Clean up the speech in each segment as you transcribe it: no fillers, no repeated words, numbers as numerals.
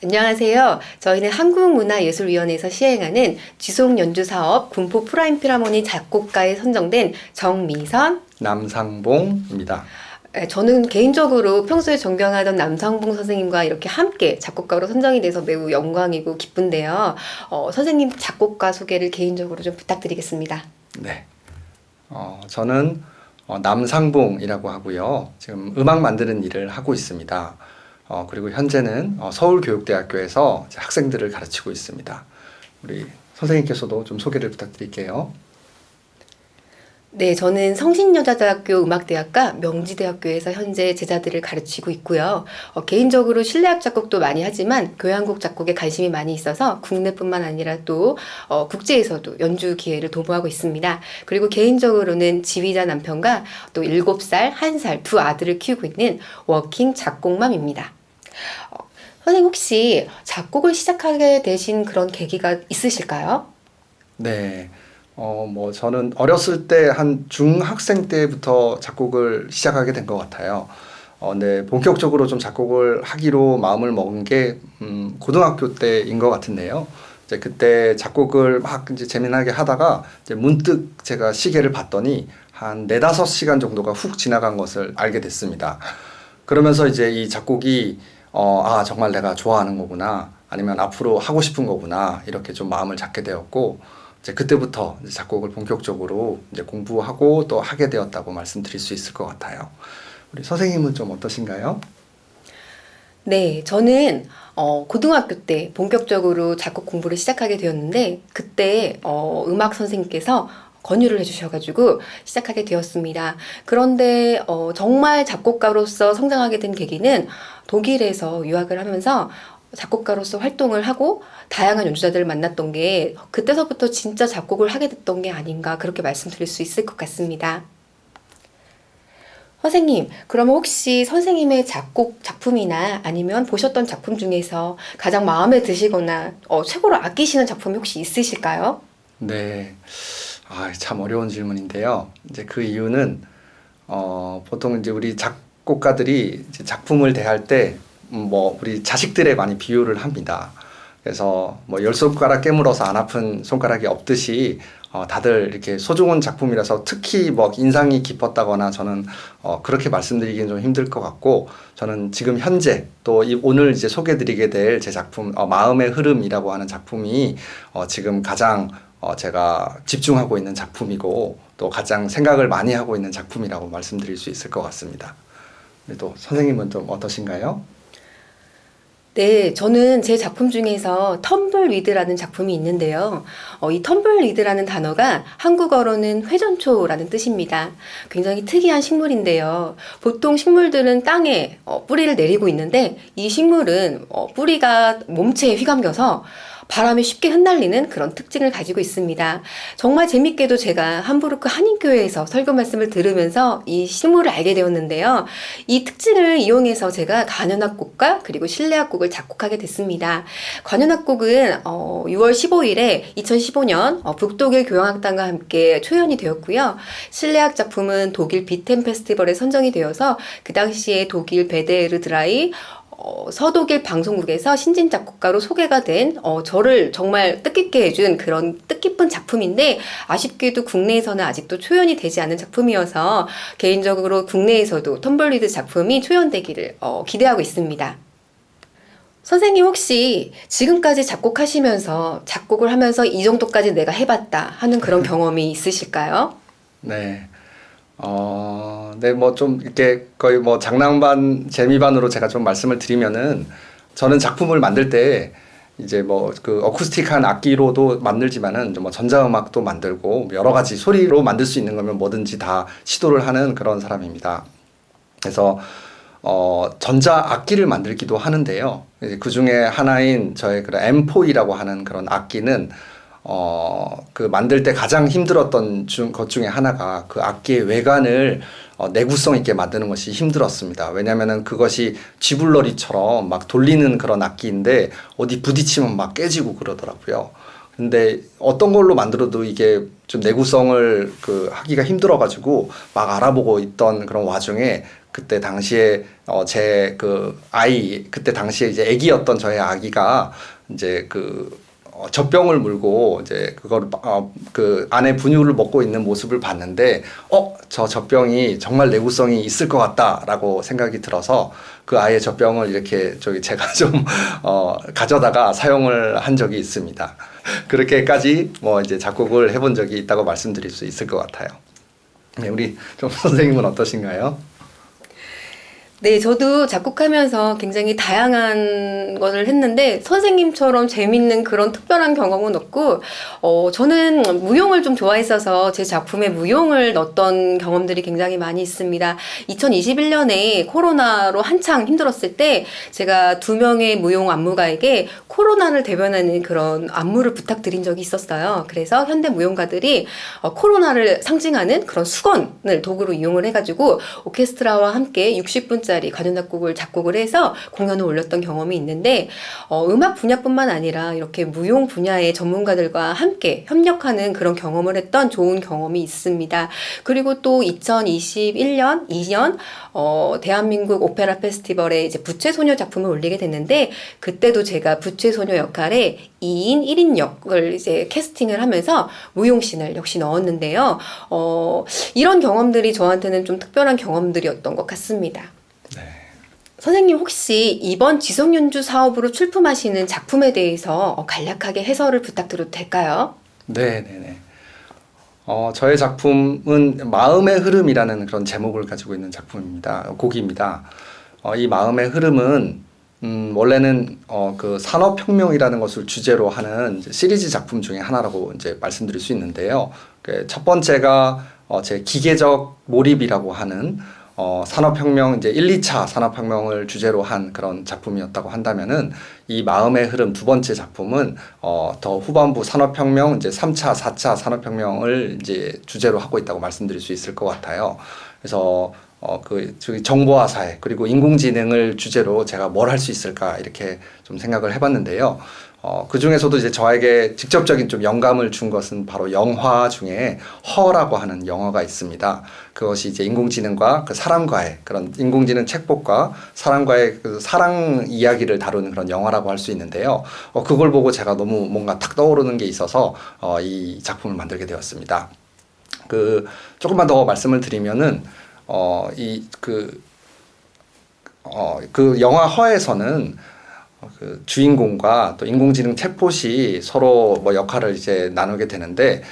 안녕하세요. 저희는 한국문화예술위원회에서 시행하는 지속연주사업 군포 프라임 필하모니 작곡가에 선정된 정미선, 남상봉입니다. 저는 개인적으로 평소에 존경하던 남상봉 선생님과 이렇게 함께 작곡가로 선정이 돼서 매우 영광이고 기쁜데요. 선생님 작곡가 소개를 개인적으로 좀 부탁드리겠습니다. 네, 저는 남상봉이라고 하고요. 지금 음악 만드는 일을 하고 있습니다. 그리고 현재는 서울교육대학교에서 학생들을 가르치고 있습니다. 우리 선생님께서도 좀 소개를 부탁드릴게요. 네, 저는 성신여자대학교 음악대학과 명지대학교에서 현재 제자들을 가르치고 있고요. 개인적으로 실내악 작곡도 많이 하지만 교향곡 작곡에 관심이 많이 있어서 국내뿐만 아니라 또 국제에서도 연주 기회를 도모하고 있습니다. 그리고 개인적으로는 지휘자 남편과 또 7살, 1살 두 아들을 키우고 있는 워킹 작곡맘입니다. 선생님 혹시 작곡을 시작하게 되신 그런 계기가 있으실까요? 네, 저는 어렸을 때 한 중학생 때부터 작곡을 시작하게 된 것 같아요. 네, 본격적으로 좀 작곡을 하기로 마음을 먹은 게 고등학교 때인 것 같은데요. 이제 그때 작곡을 막 이제 재미나게 하다가 이제 문득 제가 시계를 봤더니 한 4-5시간 정도가 훅 지나간 것을 알게 됐습니다. 그러면서 이제 이 작곡이 정말 내가 좋아하는 거구나, 아니면 앞으로 하고 싶은 거구나, 이렇게 좀 마음을 잡게 되었고, 이제 그때부터 이제 작곡을 본격적으로 이제 공부하고 또 하게 되었다고 말씀드릴 수 있을 것 같아요. 우리 선생님은 좀 어떠신가요? 네, 저는 고등학교 때 본격적으로 작곡 공부를 시작하게 되었는데 그때 음악 선생님께서 권유를 해주셔가지고 시작하게 되었습니다. 그런데 정말 작곡가로서 성장하게 된 계기는 독일에서 유학을 하면서 작곡가로서 활동을 하고 다양한 연주자들을 만났던 게 그때서부터 진짜 작곡을 하게 됐던 게 아닌가 그렇게 말씀드릴 수 있을 것 같습니다. 선생님, 그러면 혹시 선생님의 작곡 작품이나 아니면 보셨던 작품 중에서 가장 마음에 드시거나 최고로 아끼시는 작품이 혹시 있으실까요? 네, 참 어려운 질문인데요. 이제 그 이유는 보통 이제 우리 작곡가들이 이제 작품을 대할 때 우리 자식들에 많이 비유를 합니다. 그래서 10손가락 깨물어서 안 아픈 손가락이 없듯이 다들 이렇게 소중한 작품이라서 특히 인상이 깊었다거나 저는 그렇게 말씀드리기는 좀 힘들 것 같고, 저는 지금 현재 또 오늘 이제 소개드리게 될 제 작품 마음의 흐름이라고 하는 작품이 지금 가장 제가 집중하고 있는 작품이고 또 가장 생각을 많이 하고 있는 작품이라고 말씀드릴 수 있을 것 같습니다. 또 선생님은 좀 어떠신가요? 네, 저는 제 작품 중에서 텀블위드라는 작품이 있는데요. 이 텀블위드라는 단어가 한국어로는 회전초라는 뜻입니다. 굉장히 특이한 식물인데요. 보통 식물들은 땅에 뿌리를 내리고 있는데 이 식물은 뿌리가 몸체에 휘감겨서 바람에 쉽게 흩날리는 그런 특징을 가지고 있습니다. 정말 재밌게도 제가 함부르크 한인교회에서 설교 말씀을 들으면서 이 식물을 알게 되었는데요. 이 특징을 이용해서 제가 관현악곡과 그리고 실내악곡을 작곡하게 됐습니다. 관현악곡은 6월 15일에 2015년 북독일 교향악단과 함께 초연이 되었고요. 실내악 작품은 독일 비텐 페스티벌에 선정이 되어서 그 당시에 독일 베데르 드라이 서독일 방송국에서 신진 작곡가로 소개가 된 저를 정말 뜻깊게 해준 그런 뜻깊은 작품인데, 아쉽게도 국내에서는 아직도 초연이 되지 않은 작품이어서 개인적으로 국내에서도 텀블리드 작품이 초연되기를 기대하고 있습니다. 선생님 혹시 지금까지 작곡하시면서 작곡을 하면서 이 정도까지 내가 해봤다 하는 그런 경험이 있으실까요? 네. 네, 좀 이렇게 거의 장난반 재미반으로 제가 좀 말씀을 드리면은, 저는 작품을 만들 때 이제 그 어쿠스틱한 악기로도 만들지만은 전자음악도 만들고 여러 가지 소리로 만들 수 있는 거면 뭐든지 다 시도를 하는 그런 사람입니다. 그래서 전자 악기를 만들기도 하는데요. 그 중에 하나인 저의 그런 M4이라고 하는 그런 악기는 그 만들 때 가장 힘들었던 것 중에 하나가 그 악기의 외관을 내구성 있게 만드는 것이 힘들었습니다. 왜냐면은 그것이 쥐불놀이처럼 막 돌리는 그런 악기인데 어디 부딪히면 막 깨지고 그러더라고요. 근데 어떤 걸로 만들어도 이게 좀 내구성을 하기가 힘들어가지고 막 알아보고 있던 그런 와중에 그때 당시에 제 아이 그때 당시에 이제 아기였던 저의 아기가 이제 젖병을 물고 이제 그걸 그 안에 분유를 먹고 있는 모습을 봤는데 저 젖병이 정말 내구성이 있을 것 같다라고 생각이 들어서 그 아이의 젖병을 이렇게 제가 좀 가져다가 사용을 한 적이 있습니다. 그렇게까지 뭐 이제 작곡을 해본 적이 있다고 말씀드릴 수 있을 것 같아요. 네, 우리 좀 선생님은 어떠신가요? 네, 저도 작곡하면서 굉장히 다양한 것을 했는데 선생님처럼 재밌는 그런 특별한 경험은 없고 저는 무용을 좀 좋아했어서 제 작품에 무용을 넣었던 경험들이 굉장히 많이 있습니다. 2021년에 코로나로 한창 힘들었을 때 제가 2명의 무용 안무가에게 코로나를 대변하는 그런 안무를 부탁드린 적이 있었어요. 그래서 현대 무용가들이 코로나를 상징하는 그런 수건을 도구로 이용을 해가지고 오케스트라와 함께 60분짜리 관현악곡을 작곡을 해서 공연을 올렸던 경험이 있는데 음악 분야뿐만 아니라 이렇게 무용 분야의 전문가들과 함께 협력하는 그런 경험을 했던 좋은 경험이 있습니다. 그리고 또 2021년, 2년 대한민국 오페라 페스티벌에 이제 부채소녀 작품을 올리게 됐는데 그때도 제가 부채소녀 역할에 2인 1인 역을 이제 캐스팅을 하면서 무용신을 역시 넣었는데요. 이런 경험들이 저한테는 좀 특별한 경험들이었던 것 같습니다. 네. 선생님 혹시 이번 지속연주 사업으로 출품하시는 작품에 대해서 간략하게 해설을 부탁드려도 될까요? 네. 저의 작품은 마음의 흐름이라는 그런 제목을 가지고 있는 곡입니다. 이 마음의 흐름은 원래는 그 산업혁명이라는 것을 주제로 하는 시리즈 작품 중에 하나라고 이제 말씀드릴 수 있는데요. 첫 번째가 제 기계적 몰입이라고 하는 산업혁명 이제 1, 2차 산업혁명을 주제로 한 그런 작품이었다고 한다면은 이 마음의 흐름 두 번째 작품은 더 후반부 산업혁명 이제 3차, 4차 산업혁명을 이제 주제로 하고 있다고 말씀드릴 수 있을 것 같아요. 그래서 저기 정보화 사회 그리고 인공지능을 주제로 제가 뭘 할 수 있을까 이렇게 좀 생각을 해봤는데요. 그 중에서도 이제 저에게 직접적인 좀 영감을 준 것은 바로 영화 중에 허라고 하는 영화가 있습니다. 그것이 이제 인공지능과 그 사람과의 그런 인공지능 챗봇과 사람과의 그 사랑 이야기를 다루는 그런 영화라고 할 수 있는데요. 그걸 보고 제가 너무 뭔가 탁 떠오르는 게 있어서 이 작품을 만들게 되었습니다. 조금만 더 말씀을 드리면은 그 영화 허에서는 그 주인공과 또 인공지능 챗봇이 서로 뭐 역할을 이제 나누게 되는데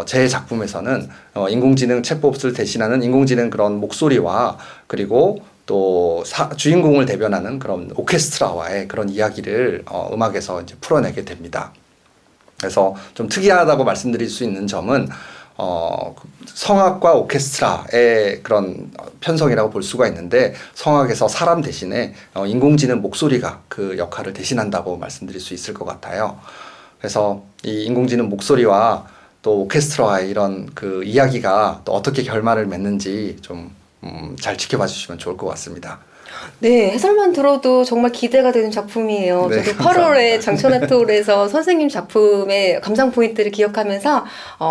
제 작품에서는 인공지능 챗봇을 대신하는 인공지능 그런 목소리와 그리고 또 주인공을 대변하는 그런 오케스트라와의 그런 이야기를 음악에서 이제 풀어내게 됩니다. 그래서 좀 특이하다고 말씀드릴 수 있는 점은 성악과 오케스트라의 그런 편성이라고 볼 수가 있는데 성악에서 사람 대신에 인공지능 목소리가 그 역할을 대신한다고 말씀드릴 수 있을 것 같아요. 그래서 이 인공지능 목소리와 또 오케스트라의 이런 그 이야기가 또 어떻게 결말을 맺는지 좀 잘 지켜봐 주시면 좋을 것 같습니다. 네, 해설만 들어도 정말 기대가 되는 작품이에요. 네, 저도 감사합니다. 8월에 장천아트홀에서 선생님 작품의 감상 포인트를 기억하면서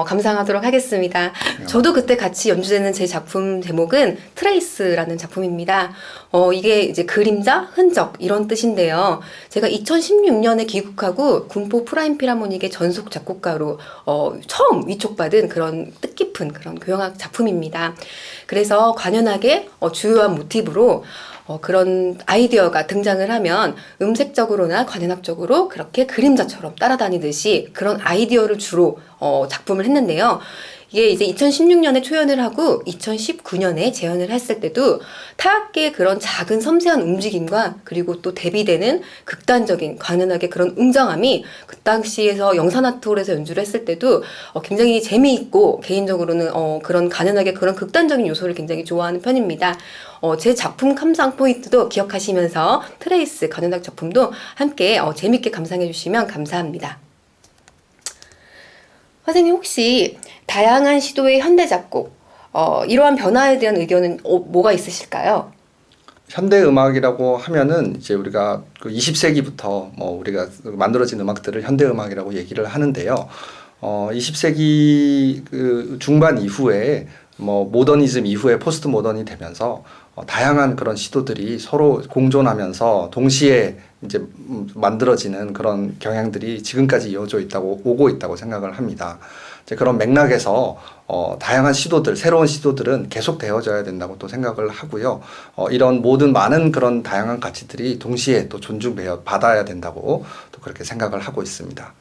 감상하도록 하겠습니다. 저도 그때 같이 연주되는 제 작품 제목은 트레이스라는 작품입니다. 이게 이제 그림자, 흔적 이런 뜻인데요. 제가 2016년에 귀국하고 군포 프라임 필하모닉의 전속 작곡가로 처음 위촉받은 그런 뜻깊은 그런 교향악 작품입니다. 그래서 관현악의 주요한 모티브로 그런 아이디어가 등장을 하면 음색적으로나 관현악적으로 그렇게 그림자처럼 따라다니듯이 그런 아이디어를 주로 작품을 했는데요. 이게 이제 2016년에 초연을 하고 2019년에 재연을 했을 때도 타악기의 그런 작은 섬세한 움직임과 그리고 또 대비되는 극단적인 관현악의 그런 웅장함이 그 당시에서 영산아트홀에서 연주를 했을 때도 굉장히 재미있고 개인적으로는 그런 관현악의 그런 극단적인 요소를 굉장히 좋아하는 편입니다. 제 작품 감상 포인트도 기억하시면서 트레이스 관현악 작품도 함께 재밌게 감상해 주시면 감사합니다. 선생님 혹시 다양한 시도의 현대 작곡 이러한 변화에 대한 의견은 뭐가 있으실까요? 현대 음악이라고 하면은 이제 우리가 그 20세기부터 뭐 우리가 만들어진 음악들을 현대 음악이라고 얘기를 하는데요. 20세기 그 중반 이후에 뭐 모더니즘 이후에 포스트 모던이 되면서 다양한 그런 시도들이 서로 공존하면서 동시에 이제 만들어지는 그런 경향들이 지금까지 이어져 있다고 오고 있다고 생각을 합니다. 이제 그런 맥락에서 다양한 시도들, 새로운 시도들은 계속 되어져야 된다고 또 생각을 하고요. 이런 모든 많은 그런 다양한 가치들이 동시에 또 존중받아야 된다고 또 그렇게 생각을 하고 있습니다.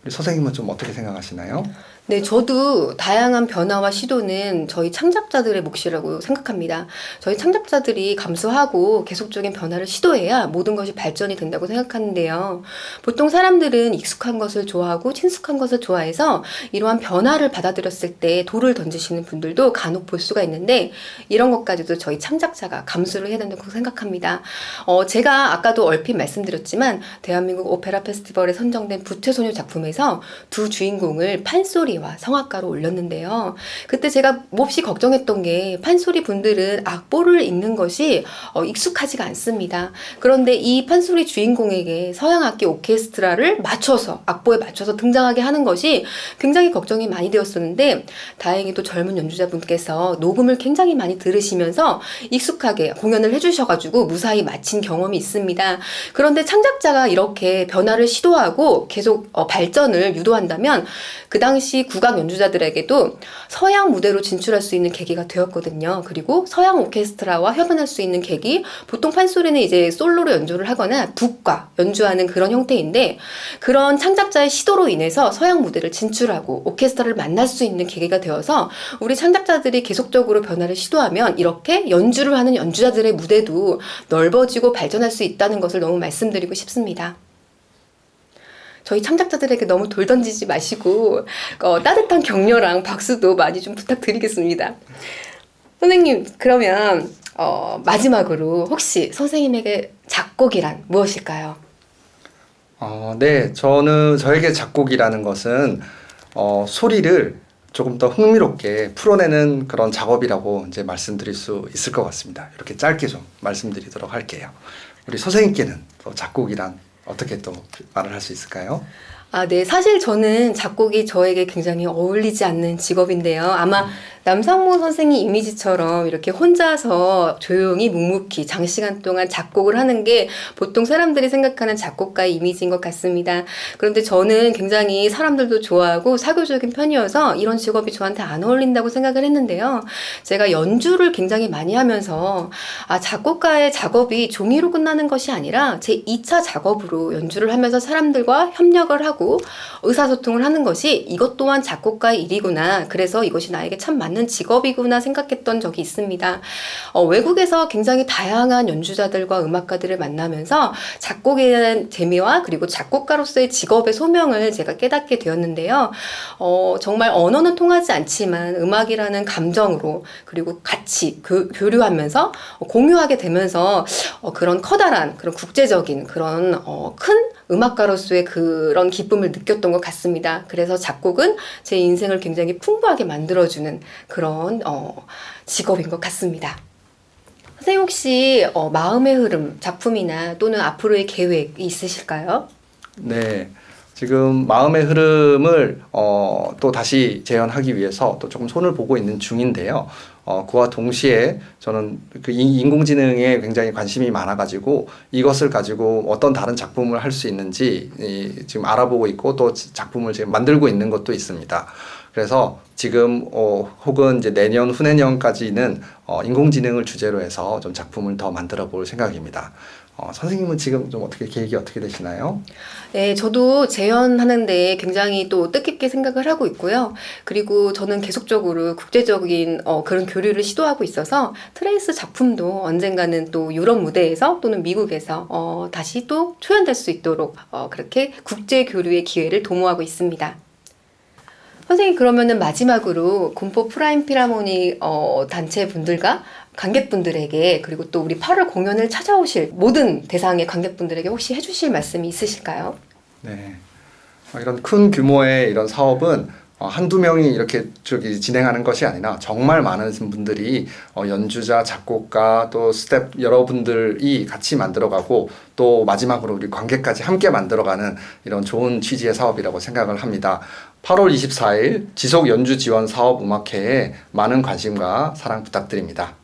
우리 선생님은 좀 어떻게 생각하시나요? 네, 저도 다양한 변화와 시도는 저희 창작자들의 몫이라고 생각합니다. 저희 창작자들이 감수하고 계속적인 변화를 시도해야 모든 것이 발전이 된다고 생각하는데요. 보통 사람들은 익숙한 것을 좋아하고 친숙한 것을 좋아해서 이러한 변화를 받아들였을 때 돌을 던지시는 분들도 간혹 볼 수가 있는데 이런 것까지도 저희 창작자가 감수를 해야 된다고 생각합니다. 제가 아까도 얼핏 말씀드렸지만 대한민국 오페라 페스티벌에 선정된 부채소녀 작품에서 두 주인공을 판소리 와 성악가로 올렸는데요. 그때 제가 몹시 걱정했던 게 판소리 분들은 악보를 읽는 것이 익숙하지가 않습니다. 그런데 이 판소리 주인공에게 서양악기 오케스트라를 맞춰서 악보에 맞춰서 등장하게 하는 것이 굉장히 걱정이 많이 되었었는데 다행히도 젊은 연주자분께서 녹음을 굉장히 많이 들으시면서 익숙하게 공연을 해주셔가지고 무사히 마친 경험이 있습니다. 그런데 창작자가 이렇게 변화를 시도하고 계속 발전을 유도한다면 그 당시 국악 연주자들에게도 서양 무대로 진출할 수 있는 계기가 되었거든요. 그리고 서양 오케스트라와 협연할 수 있는 계기, 보통 판소리는 이제 솔로로 연주를 하거나 북과 연주하는 그런 형태인데 그런 창작자의 시도로 인해서 서양 무대를 진출하고 오케스트라를 만날 수 있는 계기가 되어서 우리 창작자들이 계속적으로 변화를 시도하면 이렇게 연주를 하는 연주자들의 무대도 넓어지고 발전할 수 있다는 것을 너무 말씀드리고 싶습니다. 저희 창작자들에게 너무 돌 던지지 마시고 따뜻한 격려랑 박수도 많이 좀 부탁드리겠습니다. 선생님, 그러면 마지막으로 혹시 선생님에게 작곡이란 무엇일까요? 네, 저에게 작곡이라는 것은 소리를 조금 더 흥미롭게 풀어내는 그런 작업이라고 이제 말씀드릴 수 있을 것 같습니다. 이렇게 짧게 좀 말씀드리도록 할게요. 우리 선생님께는 또 작곡이란 어떻게 또 말을 할 수 있을까요? 네. 사실 저는 작곡이 저에게 굉장히 어울리지 않는 직업인데요. 아마 남상모 선생님 이미지처럼 이렇게 혼자서 조용히 묵묵히 장시간 동안 작곡을 하는 게 보통 사람들이 생각하는 작곡가의 이미지인 것 같습니다. 그런데 저는 굉장히 사람들도 좋아하고 사교적인 편이어서 이런 직업이 저한테 안 어울린다고 생각을 했는데요. 제가 연주를 굉장히 많이 하면서 작곡가의 작업이 종이로 끝나는 것이 아니라 제 2차 작업으로 연주를 하면서 사람들과 협력을 하고 의사소통을 하는 것이 이것 또한 작곡가의 일이구나. 그래서 이것이 나에게 참 맞는 직업이구나 생각했던 적이 있습니다. 외국에서 굉장히 다양한 연주자들과 음악가들을 만나면서 작곡에 대한 재미와 그리고 작곡가로서의 직업의 소명을 제가 깨닫게 되었는데요. 정말 언어는 통하지 않지만 음악이라는 감정으로 그리고 같이 교류하면서 공유하게 되면서 그런 커다란 그런 국제적인 그런 큰 음악가로서의 그런 기쁨을 느꼈던 것 같습니다. 그래서 작곡은 제 인생을 굉장히 풍부하게 만들어주는 그런 직업인 것 같습니다. 선생님 혹시 마음의 흐름, 작품이나 또는 앞으로의 계획이 있으실까요? 네, 지금 마음의 흐름을 또 다시 재현하기 위해서 또 조금 손을 보고 있는 중인데요. 그와 동시에 저는 그 인공지능에 굉장히 관심이 많아가지고 이것을 가지고 어떤 다른 작품을 할 수 있는지 지금 알아보고 있고 또 작품을 지금 만들고 있는 것도 있습니다. 그래서 지금 혹은 이제 내년 후내년까지는 인공지능을 주제로 해서 좀 작품을 더 만들어 볼 생각입니다. 선생님은 지금 좀 계획이 어떻게 되시나요? 네, 저도 재현하는데 굉장히 또 뜻깊게 생각을 하고 있고요. 그리고 저는 계속적으로 국제적인 그런 교류를 시도하고 있어서 트레이스 작품도 언젠가는 또 유럽 무대에서 또는 미국에서 다시 또 초연될 수 있도록 그렇게 국제 교류의 기회를 도모하고 있습니다. 선생님, 그러면은 마지막으로 군포 프라임 필하모닉 단체 분들과 관객분들에게 그리고 또 우리 8월 공연을 찾아오실 모든 대상의 관객분들에게 혹시 해주실 말씀이 있으실까요? 네. 이런 큰 규모의 이런 사업은 한두 명이 이렇게 진행하는 것이 아니라 정말 많은 분들이 연주자, 작곡가, 또 스텝 여러분들이 같이 만들어가고 또 마지막으로 우리 관객까지 함께 만들어가는 이런 좋은 취지의 사업이라고 생각을 합니다. 8월 24일 지속 연주 지원 사업 음악회에 많은 관심과 사랑 부탁드립니다.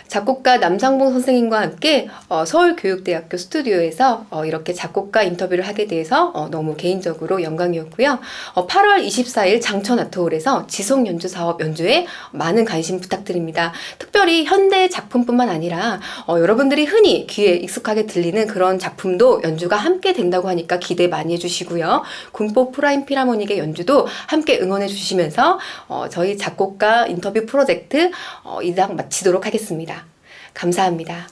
작곡가 남상봉 선생님과 함께 서울교육대학교 스튜디오에서 이렇게 작곡가 인터뷰를 하게 돼서 너무 개인적으로 영광이었고요. 8월 24일 장천아트홀에서 지속 연주 사업 연주에 많은 관심 부탁드립니다. 특별히 현대 작품뿐만 아니라 여러분들이 흔히 귀에 익숙하게 들리는 그런 작품도 연주가 함께 된다고 하니까 기대 많이 해주시고요. 군포 프라임 필하모닉의 연주도 함께 응원해 주시면서 저희 작곡가 인터뷰 프로젝트 이상 마치도록 하겠습니다. 감사합니다.